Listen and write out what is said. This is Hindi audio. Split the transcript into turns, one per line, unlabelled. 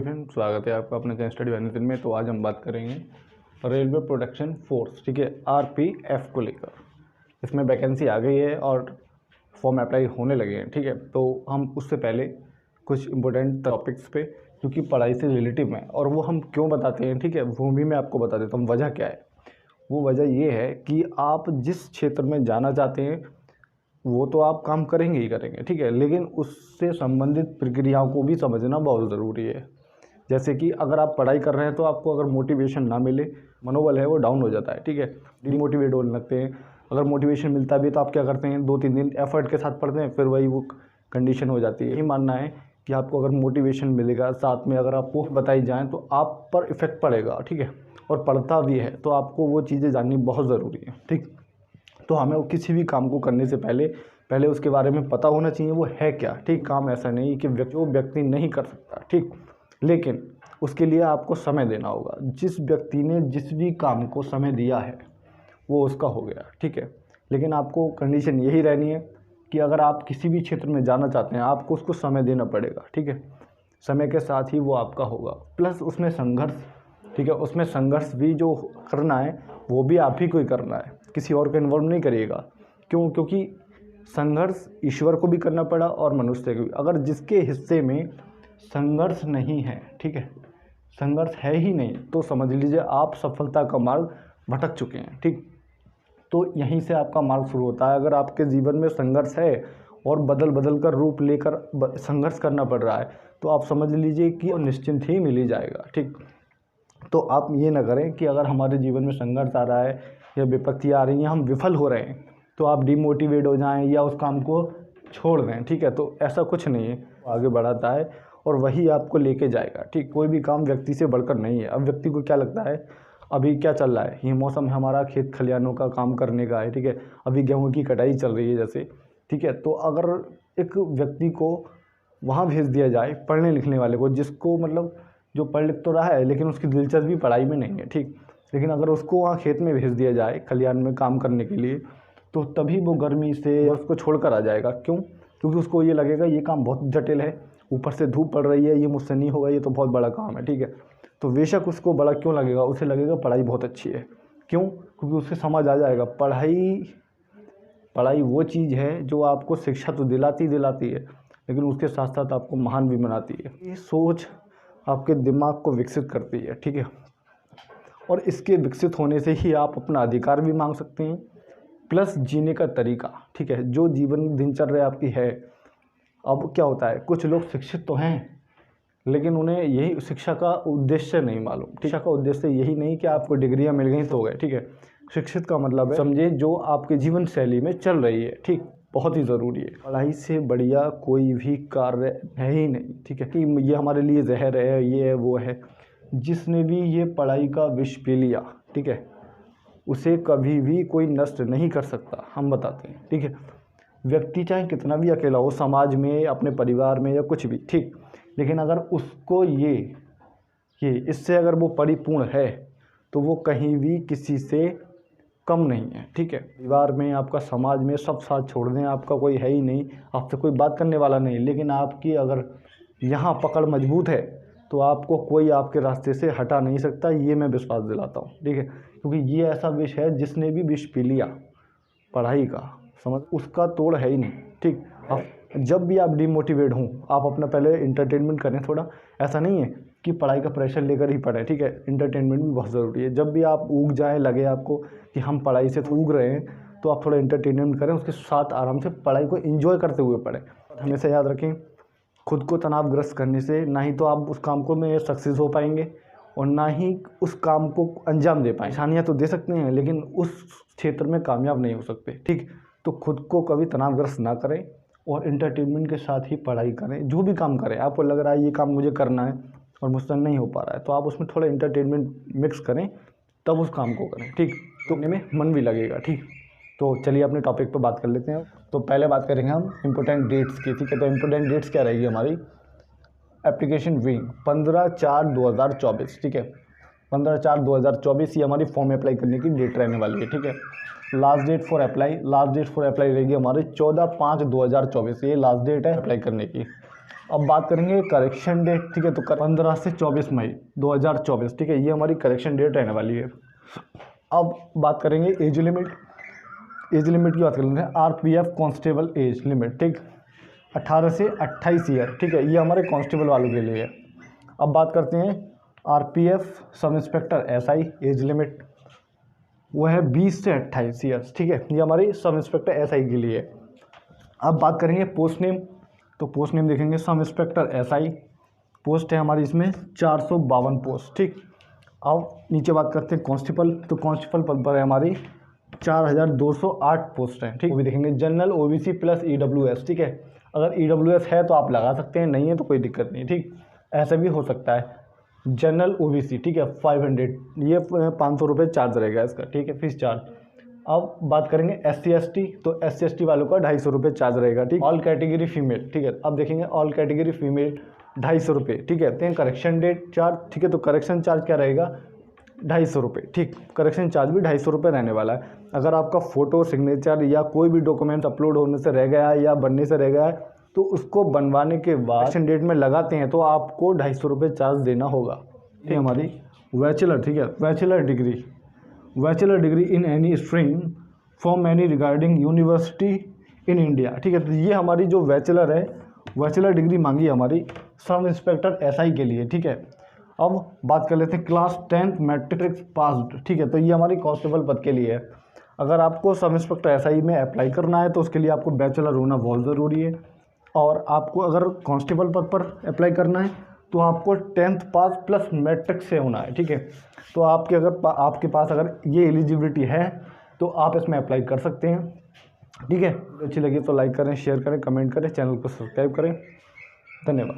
फ्रेंड, स्वागत है आपका अपने चैनल स्टडी वैनिसन में। तो आज हम बात करेंगे रेलवे प्रोटेक्शन फोर्स, ठीक है, आरपीएफ को लेकर। इसमें वैकेंसी आ गई है और फॉर्म अप्लाई होने लगे हैं, ठीक है। तो हम उससे पहले कुछ इंपॉर्टेंट टॉपिक्स पे, क्योंकि पढ़ाई से रिलेटिव है और वो हम क्यों बताते हैं, ठीक है, वो भी मैं आपको बता देता हूँ वजह क्या है। वो वजह ये है कि आप जिस क्षेत्र में जाना चाहते हैं वो तो आप काम करेंगे ही करेंगे, ठीक है, लेकिन उससे संबंधित प्रक्रियाओं को भी समझना बहुत ज़रूरी है। जैसे कि अगर आप पढ़ाई कर रहे हैं तो आपको अगर मोटिवेशन ना मिले, मनोबल है वो डाउन हो जाता है, ठीक है, डिमोटिवेट होने लगते हैं। अगर मोटिवेशन मिलता भी तो आप क्या करते हैं, 2-3 दिन एफर्ट के साथ पढ़ते हैं, फिर वही वो कंडीशन हो जाती है। यही मानना है कि आपको अगर मोटिवेशन मिलेगा, साथ में अगर आपको बताई जाएँ तो आप पर इफ़ेक्ट पड़ेगा, ठीक है, और पड़ता भी है, तो आपको वो चीज़ें जाननी बहुत ज़रूरी है, ठीक। तो हमें किसी भी काम को करने से पहले उसके बारे में पता होना चाहिए वो है क्या, ठीक। काम ऐसा नहीं कि जो व्यक्ति नहीं कर सकता, ठीक, लेकिन उसके लिए आपको समय देना होगा। जिस व्यक्ति ने जिस भी काम को समय दिया है वो उसका हो गया, ठीक है। लेकिन आपको कंडीशन यही रहनी है कि अगर आप किसी भी क्षेत्र में जाना चाहते हैं आपको उसको समय देना पड़ेगा, ठीक है। समय के साथ ही वो आपका होगा, प्लस उसमें संघर्ष, ठीक है, उसमें संघर्ष भी जो करना है वो भी आप ही को ही करना है, किसी और को इन्वॉल्व नहीं करिएगा। क्यों? क्योंकि संघर्ष ईश्वर को भी करना पड़ा और मनुष्य को भी। अगर जिसके हिस्से में संघर्ष नहीं है, ठीक है, संघर्ष है ही नहीं, तो समझ लीजिए आप सफलता का मार्ग भटक चुके हैं, ठीक। तो यहीं से आपका मार्ग शुरू होता है। अगर आपके जीवन में संघर्ष है और बदल बदल कर रूप लेकर संघर्ष करना पड़ रहा है तो आप समझ लीजिए कि निश्चिंत ही मिल ही जाएगा, ठीक। तो आप ये ना करें कि अगर हमारे जीवन में संघर्ष आ रहा है या विपत्तियाँ आ रही हैं, हम विफल हो रहे हैं, तो आप डिमोटिवेट हो जाएं या उस काम को छोड़ दें, ठीक है। तो ऐसा कुछ नहीं है, आगे बढ़ाता है और वही आपको लेके जाएगा, ठीक। कोई भी काम व्यक्ति से बढ़कर नहीं है। अब व्यक्ति को क्या लगता है, अभी क्या चल रहा है, ये मौसम हमारा खेत खलिहानों का काम करने का है, ठीक है, अभी गेहूँ की कटाई चल रही है जैसे, ठीक है। तो अगर एक व्यक्ति को वहाँ भेज दिया जाए, पढ़ने लिखने वाले को, जिसको मतलब जो पढ़ लिख तो रहा है लेकिन उसकी दिलचस्पी पढ़ाई में नहीं है, ठीक, लेकिन अगर उसको वहाँ खेत में भेज दिया जाए खलिहान में काम करने के लिए, तो तभी वो गर्मी से उसको छोड़कर आ जाएगा। क्यों? क्योंकि उसको ये लगेगा ये काम बहुत जटिल है, ऊपर से धूप पड़ रही है, ये मुझसे नहीं होगा, ये तो बहुत बड़ा काम है, ठीक है। तो बेशक उसको बड़ा क्यों लगेगा, उसे लगेगा पढ़ाई बहुत अच्छी है। क्यों? क्योंकि उससे समझ आ जाएगा पढ़ाई वो चीज़ है जो आपको शिक्षा तो दिलाती है, लेकिन उसके साथ साथ आपको महान भी बनाती है। ये सोच आपके दिमाग को विकसित करती है, ठीक है, और इसके विकसित होने से ही आप अपना अधिकार भी मांग सकते हैं, प्लस जीने का तरीका, ठीक है, जो जीवन दिनचर्या आपकी है। अब क्या होता है, कुछ लोग शिक्षित तो हैं लेकिन उन्हें यही शिक्षा का उद्देश्य नहीं मालूम। शिक्षा का उद्देश्य यही नहीं कि आपको डिग्रियां मिल गई तो हो गए, ठीक है। शिक्षित का मतलब है समझे जो आपके जीवन शैली में चल रही है, ठीक, बहुत ही ज़रूरी है। पढ़ाई से बढ़िया कोई भी कार्य है ही नहीं, ठीक है, कि ये हमारे लिए जहर है, ये है, वो है। जिसने भी ये पढ़ाई का विष पी लिया, ठीक है, उसे कभी भी कोई नष्ट नहीं कर सकता, हम बताते हैं, ठीक है। व्यक्ति चाहे कितना भी अकेला हो, समाज में, अपने परिवार में या कुछ भी, ठीक, लेकिन अगर उसको ये इससे अगर वो परिपूर्ण है तो वो कहीं भी किसी से कम नहीं है, ठीक है। परिवार में, आपका समाज में सब साथ छोड़ दें, आपका कोई है ही नहीं, आपसे कोई बात करने वाला नहीं, लेकिन आपकी अगर यहाँ पकड़ मजबूत है तो आपको कोई आपके रास्ते से हटा नहीं सकता, ये मैं विश्वास दिलाता हूँ, ठीक है। क्योंकि ये ऐसा विष है, जिसने भी विष पी लिया पढ़ाई का, समझ, उसका तोड़ है ही नहीं, ठीक। अब जब भी आप डिमोटिवेट हों, आप अपना पहले इंटरटेनमेंट करें थोड़ा। ऐसा नहीं है कि पढ़ाई का प्रेशर लेकर ही पढ़ें, ठीक है, इंटरटेनमेंट भी बहुत ज़रूरी है। जब भी आप ऊब जाए, लगे आपको कि हम पढ़ाई से ऊब रहे हैं, तो आप थोड़ा इंटरटेनमेंट करें, उसके साथ आराम से पढ़ाई को एंजॉय करते हुए पढ़ें। हमेशा याद रखें, खुद को तनावग्रस्त करने से ना ही तो आप उस काम को में सक्सेस हो पाएंगे और ना ही उस काम को अंजाम दे पाएंगे। निशानियाँ तो दे सकते हैं लेकिन उस क्षेत्र में कामयाब नहीं हो सकते, ठीक। तो खुद को कभी तनावग्रस्त ना करें और इंटरटेनमेंट के साथ ही पढ़ाई करें। जो भी काम करें, आपको लग रहा है ये काम मुझे करना है और मुझसे नहीं हो पा रहा है, तो आप उसमें थोड़ा इंटरटेनमेंट मिक्स करें, तब उस काम को करें, ठीक, तो करने में मन भी लगेगा, ठीक। तो चलिए अपने टॉपिक पर बात कर लेते हैं। तो पहले बात करेंगे हम इम्पोर्टेंट डेट्स की, ठीक है। तो इम्पोर्टेंट डेट्स क्या रहेगी हमारी, एप्लीकेशन विंग 15/4/2024, ठीक है, 15/4/2024 ये हमारी फॉर्म अप्लाई करने की डेट रहने वाली है, ठीक है। लास्ट डेट फॉर अप्लाई रहेगी हमारी 14/5/2024, ये लास्ट डेट है अप्लाई करने की। अब बात करेंगे करेक्शन डेट, ठीक है। तो 15 से 24 मई 2024, ठीक है, ये हमारी करेक्शन डेट रहने वाली है। अब बात करेंगे एज लिमिट। एज लिमिट की बात कर लेते हैं। आरपीएफ कांस्टेबल एज लिमिट, ठीक, 18 से 28 ईयर, ठीक है, ये हमारे कांस्टेबल वालों के लिए है। अब बात करते हैं RPF sub inspector SI age limit, वो है 20 से 28 ईयर्स, ठीक है, ये हमारी सब इंस्पेक्टर एसआई के लिए है। अब बात करेंगे पोस्ट नेम। तो पोस्ट नेम देखेंगे सब इंस्पेक्टर एसआई, पोस्ट है हमारी इसमें 452 पोस्ट, ठीक। अब नीचे बात करते हैं कांस्टेबल। तो कांस्टेबल पद पर है हमारी 4208 पोस्ट हैं, ठीक। वो भी देखेंगे जनरल ओबीसी प्लस ईडब्ल्यूएस, ठीक है। अगर ईडब्ल्यूएस है तो आप लगा सकते हैं, नहीं है तो कोई दिक्कत नहीं, ठीक। ऐसा भी हो सकता है। जनरल ओबीसी, ठीक है, 500, ये 500 रुपये चार्ज रहेगा इसका, ठीक है, फीस चार्ज। अब बात करेंगे SC ST। तो SC ST वालों का 250 रुपये चार्ज रहेगा, ठीक। ऑल कैटेगरी फीमेल, ठीक है। अब देखेंगे ऑल कैटेगरी फीमेल 250 रुपये, ठीक है। तो करेक्शन डेट चार्ज, ठीक है, तो करेक्शन चार्ज क्या रहेगा 250 रुपये, ठीक। करेक्शन चार्ज भी 250 रुपये रहने वाला है। अगर आपका फ़ोटो सिग्नेचर या कोई भी डॉक्यूमेंट अपलोड होने से रह गया है या बनने से रह गया है तो उसको बनवाने के बाद करेक्शन डेट में लगाते हैं तो आपको 250 रुपये चार्ज देना होगा, ठीक। हमारी बैचलर, ठीक है, bachelor degree in any stream from any regarding university in India, ठीक है। तो ये हमारी जो बैचलर है, बैचलर डिग्री मांगी हमारी सब इंस्पेक्टर एसआई के लिए, ठीक है। अब बात कर लेते हैं क्लास 10 मैट्रिक पास्ड, ठीक है। तो ये हमारी कांस्टेबल पद के लिए है। अगर आपको सब इंस्पेक्टर एसआई में अप्लाई करना है तो उसके लिए आपको बैचलर होना बहुत ज़रूरी है। और आपको अगर कांस्टेबल पद पर अप्लाई करना है तो आपको 10th पास प्लस मैट्रिक से होना है, ठीक है। तो आपके पास अगर ये एलिजिबिलिटी है तो आप इसमें अप्लाई कर सकते हैं, ठीक है। अच्छी लगी तो लाइक करें, शेयर करें, कमेंट करें, चैनल को सब्सक्राइब करें। धन्यवाद।